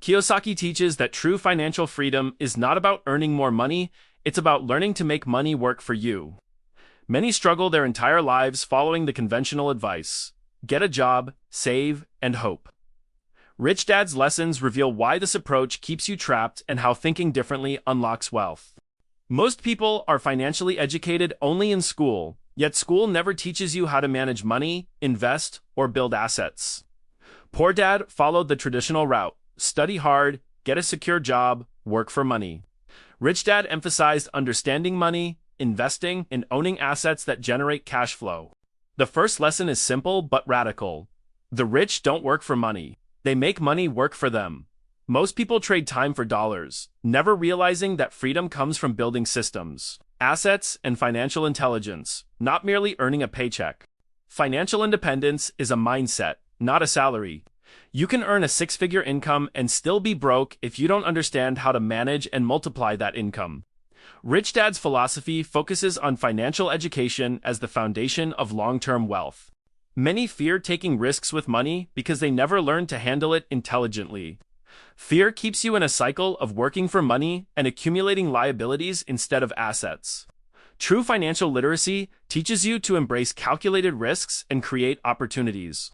Kiyosaki teaches that true financial freedom is not about earning more money, it's about learning to make money work for you. Many struggle their entire lives following the conventional advice: get a job, save, and hope. Rich Dad's lessons reveal why this approach keeps you trapped and how thinking differently unlocks wealth. Most people are financially educated only in school, yet school never teaches you how to manage money, invest, or build assets. Poor Dad followed the traditional route: study hard, get a secure job, work for money. Rich Dad emphasized understanding money, investing, and owning assets that generate cash flow. The first lesson is simple but radical. The rich don't work for money. They make money work for them. Most people trade time for dollars, never realizing that freedom comes from building systems, assets, and financial intelligence, not merely earning a paycheck. Financial independence is a mindset, not a salary. You can earn a six-figure income and still be broke if you don't understand how to manage and multiply that income. Rich Dad's philosophy focuses on financial education as the foundation of long-term wealth. Many fear taking risks with money because they never learned to handle it intelligently. Fear keeps you in a cycle of working for money and accumulating liabilities instead of assets. True financial literacy teaches you to embrace calculated risks and create opportunities.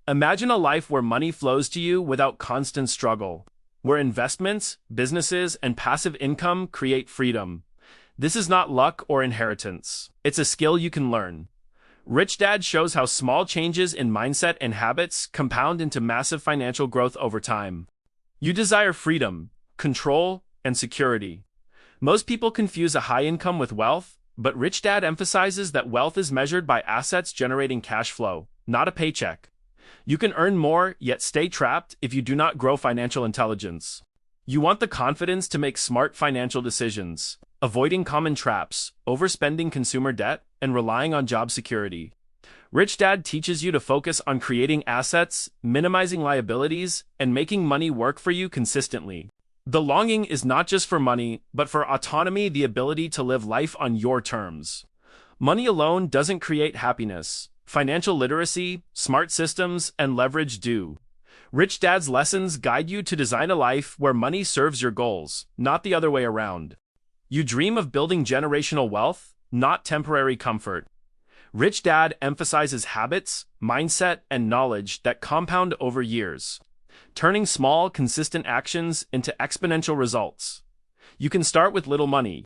Imagine a life where money flows to you without constant struggle, where investments, businesses, and passive income create freedom. This is not luck or inheritance. It's a skill you can learn. Rich Dad shows how small changes in mindset and habits compound into massive financial growth over time. You desire freedom, control, and security. Most people confuse a high income with wealth, but Rich Dad emphasizes that wealth is measured by assets generating cash flow, not a paycheck. You can earn more, yet stay trapped if you do not grow financial intelligence. You want the confidence to make smart financial decisions, avoiding common traps, overspending consumer debt, and relying on job security. Rich Dad teaches you to focus on creating assets, minimizing liabilities, and making money work for you consistently. The longing is not just for money, but for autonomy, the ability to live life on your terms. Money alone doesn't create happiness. Financial literacy, smart systems, and leverage do. Rich Dad's lessons guide you to design a life where money serves your goals, not the other way around. You dream of building generational wealth, not temporary comfort. Rich Dad emphasizes habits, mindset, and knowledge that compound over years, turning small, consistent actions into exponential results. You can start with little money.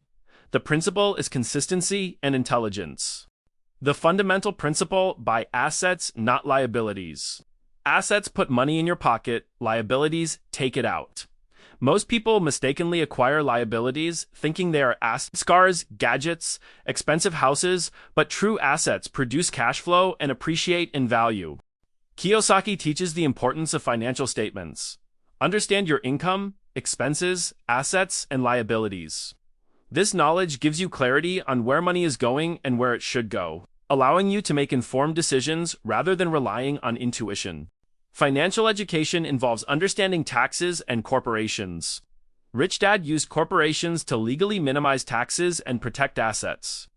The principle is consistency and intelligence. The fundamental principle: buy assets, not liabilities. Assets put money in your pocket, liabilities take it out. Most people mistakenly acquire liabilities, thinking they are assets, cars, gadgets, expensive houses, but true assets produce cash flow and appreciate in value. Kiyosaki teaches the importance of financial statements. Understand your income, expenses, assets, and liabilities. This knowledge gives you clarity on where money is going and where it should go, allowing you to make informed decisions rather than relying on intuition. Financial education involves understanding taxes and corporations. Rich Dad used corporations to legally minimize taxes and protect assets.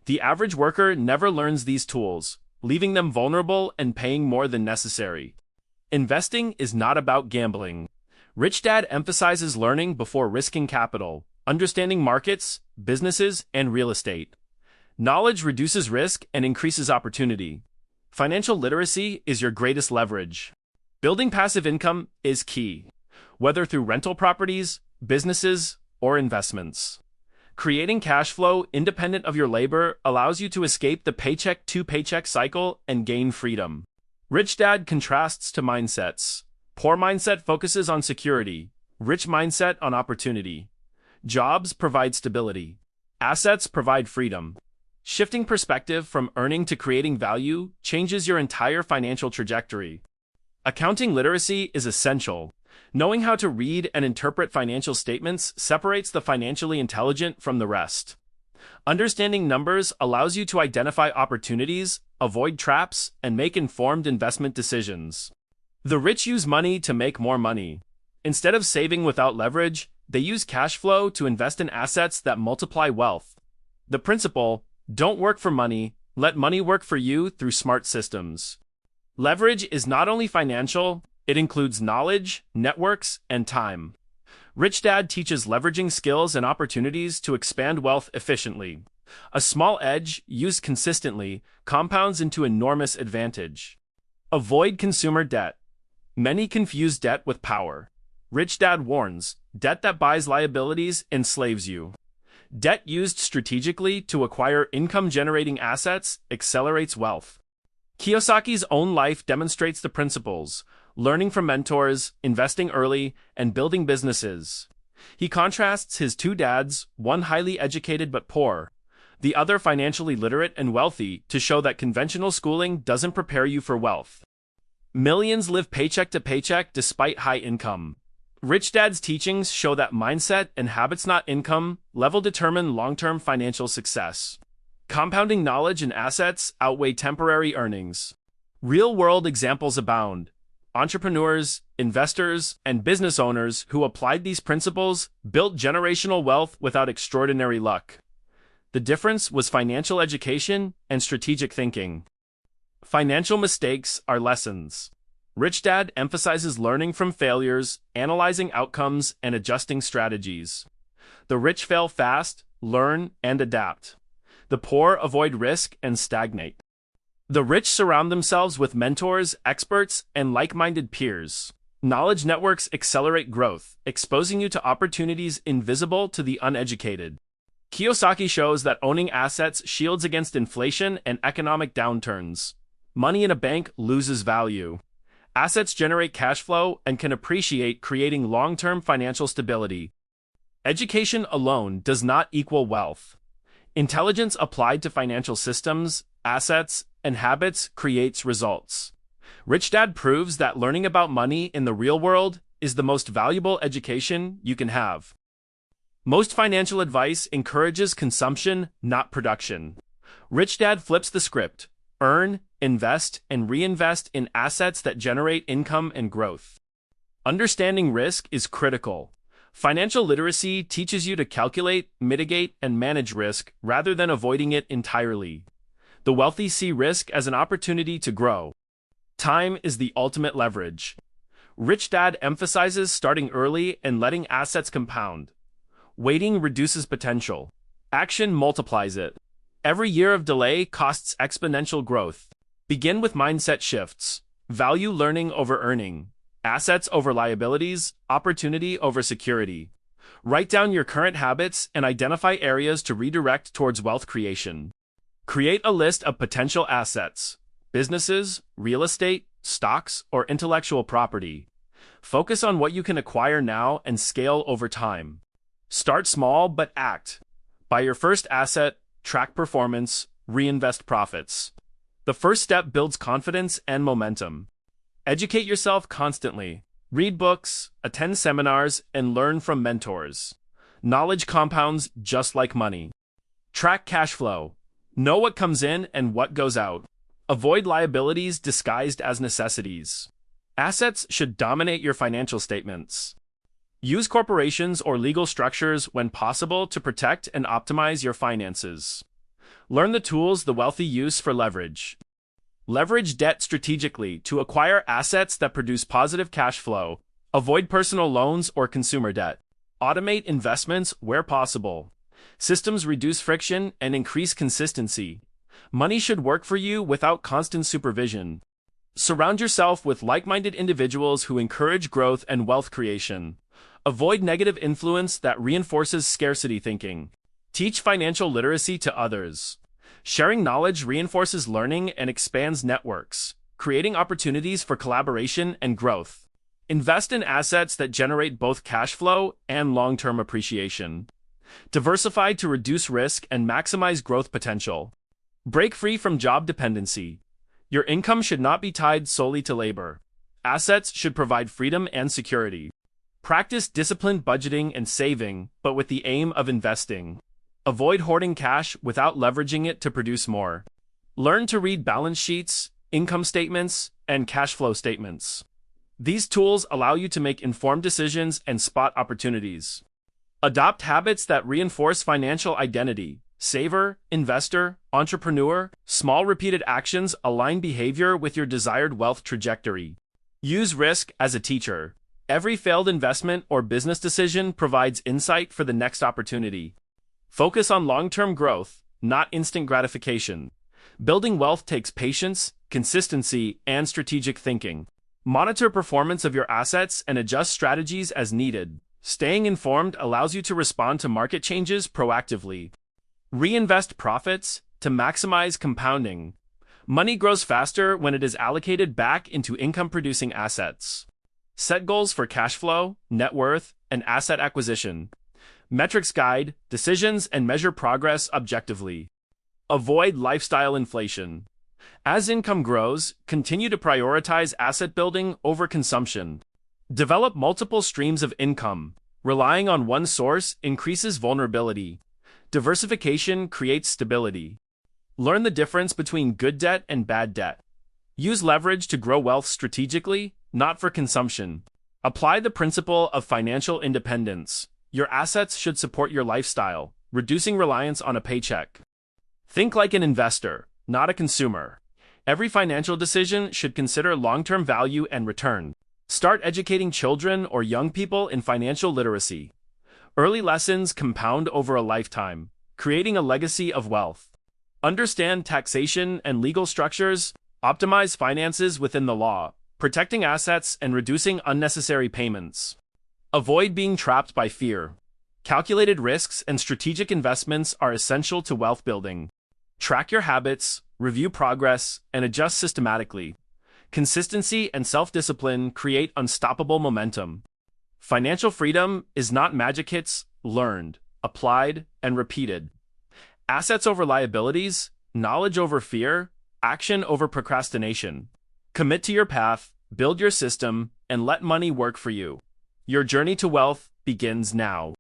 The average worker never learns these tools, leaving them vulnerable and paying more than necessary. Investing is not about gambling. Rich Dad emphasizes learning before risking capital, understanding markets, businesses, and real estate. Knowledge reduces risk and increases opportunity. Financial literacy is your greatest leverage. Building passive income is key, whether through rental properties, businesses, or investments. Creating cash flow independent of your labor allows you to escape the paycheck-to-paycheck cycle and gain freedom. Rich Dad contrasts to mindsets. Poor mindset focuses on security, rich mindset on opportunity. Jobs provide stability. Assets provide freedom. Shifting perspective from earning to creating value changes your entire financial trajectory. Accounting literacy is essential. Knowing how to read and interpret financial statements separates the financially intelligent from the rest. Understanding numbers allows you to identify opportunities, avoid traps, and make informed investment decisions. The rich use money to make more money. Instead of saving without leverage, they use cash flow to invest in assets that multiply wealth. The principle: don't work for money, let money work for you through smart systems. Leverage is not only financial, It includes knowledge, networks, and time. Rich Dad teaches leveraging skills and opportunities to expand wealth efficiently. A small edge, used consistently, compounds into enormous advantage. Avoid consumer debt. Many confuse debt with power. Rich Dad warns, debt that buys liabilities enslaves you. Debt used strategically to acquire income-generating assets accelerates wealth. Kiyosaki's own life demonstrates the principles: learning from mentors, investing early, and building businesses. He contrasts his two dads, one highly educated but poor, the other financially literate and wealthy, to show that conventional schooling doesn't prepare you for wealth. Millions live paycheck to paycheck despite high income. Rich Dad's teachings show that mindset and habits, not income level, determine long-term financial success. Compounding knowledge and assets outweigh temporary earnings. Real-world examples abound. Entrepreneurs, investors, and business owners who applied these principles built generational wealth without extraordinary luck. The difference was financial education and strategic thinking. Financial mistakes are lessons. Rich Dad emphasizes learning from failures, analyzing outcomes, and adjusting strategies. The rich fail fast, learn, and adapt. The poor avoid risk and stagnate. The rich surround themselves with mentors, experts, and like-minded peers. Knowledge networks accelerate growth, exposing you to opportunities invisible to the uneducated. Kiyosaki shows that owning assets shields against inflation and economic downturns. Money in a bank loses value. Assets generate cash flow and can appreciate, creating long-term financial stability. Education alone does not equal wealth. Intelligence applied to financial systems, assets, and habits creates results. Rich Dad proves that learning about money in the real world is the most valuable education you can have. Most financial advice encourages consumption, not production. Rich Dad flips the script: earn, invest, and reinvest in assets that generate income and growth. Understanding risk is critical. Financial literacy teaches you to calculate, mitigate, and manage risk rather than avoiding it entirely. The wealthy see risk as an opportunity to grow. Time is the ultimate leverage. Rich Dad emphasizes starting early and letting assets compound. Waiting reduces potential. Action multiplies it. Every year of delay costs exponential growth. Begin with mindset shifts. Value learning over earning. Assets over liabilities, opportunity over security. Write down your current habits and identify areas to redirect towards wealth creation. Create a list of potential assets: businesses, real estate, stocks, or intellectual property. Focus on what you can acquire now and scale over time. Start small but act. Buy your first asset, track performance, reinvest profits. The first step builds confidence and momentum. Educate yourself constantly. Read books, attend seminars, and learn from mentors. Knowledge compounds just like money. Track cash flow. Know what comes in and what goes out. Avoid liabilities disguised as necessities. Assets should dominate your financial statements. Use corporations or legal structures when possible to protect and optimize your finances. Learn the tools the wealthy use for leverage. Leverage debt strategically to acquire assets that produce positive cash flow. Avoid personal loans or consumer debt. Automate investments where possible. Systems reduce friction and increase consistency. Money should work for you without constant supervision. Surround yourself with like-minded individuals who encourage growth and wealth creation. Avoid negative influence that reinforces scarcity thinking. Teach financial literacy to others. Sharing knowledge reinforces learning and expands networks, creating opportunities for collaboration and growth. Invest in assets that generate both cash flow and long-term appreciation. Diversify to reduce risk and maximize growth potential. Break free from job dependency. Your income should not be tied solely to labor. Assets should provide freedom and security. Practice disciplined budgeting and saving, but with the aim of investing. Avoid hoarding cash without leveraging it to produce more. Learn to read balance sheets, income statements, and cash flow statements. These tools allow you to make informed decisions and spot opportunities. Adopt habits that reinforce financial identity. Saver, investor, entrepreneur. Small repeated actions align behavior with your desired wealth trajectory. Use risk as a teacher. Every failed investment or business decision provides insight for the next opportunity. Focus on long-term growth, not instant gratification. Building wealth takes patience, consistency, and strategic thinking. Monitor performance of your assets and adjust strategies as needed. Staying informed allows you to respond to market changes proactively. Reinvest profits to maximize compounding. Money grows faster when it is allocated back into income-producing assets. Set goals for cash flow, net worth, and asset acquisition. Metrics guide decisions and measure progress objectively. Avoid lifestyle inflation. As income grows, continue to prioritize asset building over consumption. Develop multiple streams of income. Relying on one source increases vulnerability. Diversification creates stability. Learn the difference between good debt and bad debt. Use leverage to grow wealth strategically, not for consumption. Apply the principle of financial independence. Your assets should support your lifestyle, reducing reliance on a paycheck. Think like an investor, not a consumer. Every financial decision should consider long-term value and return. Start educating children or young people in financial literacy. Early lessons compound over a lifetime, creating a legacy of wealth. Understand taxation and legal structures, optimize finances within the law, protecting assets and reducing unnecessary payments. Avoid being trapped by fear. Calculated risks and strategic investments are essential to wealth building. Track your habits, review progress, and adjust systematically. Consistency and self-discipline create unstoppable momentum. Financial freedom is not magic hits learned, applied, and repeated. Assets over liabilities, knowledge over fear, action over procrastination. Commit to your path, build your system, and let money work for you. Your journey to wealth begins now.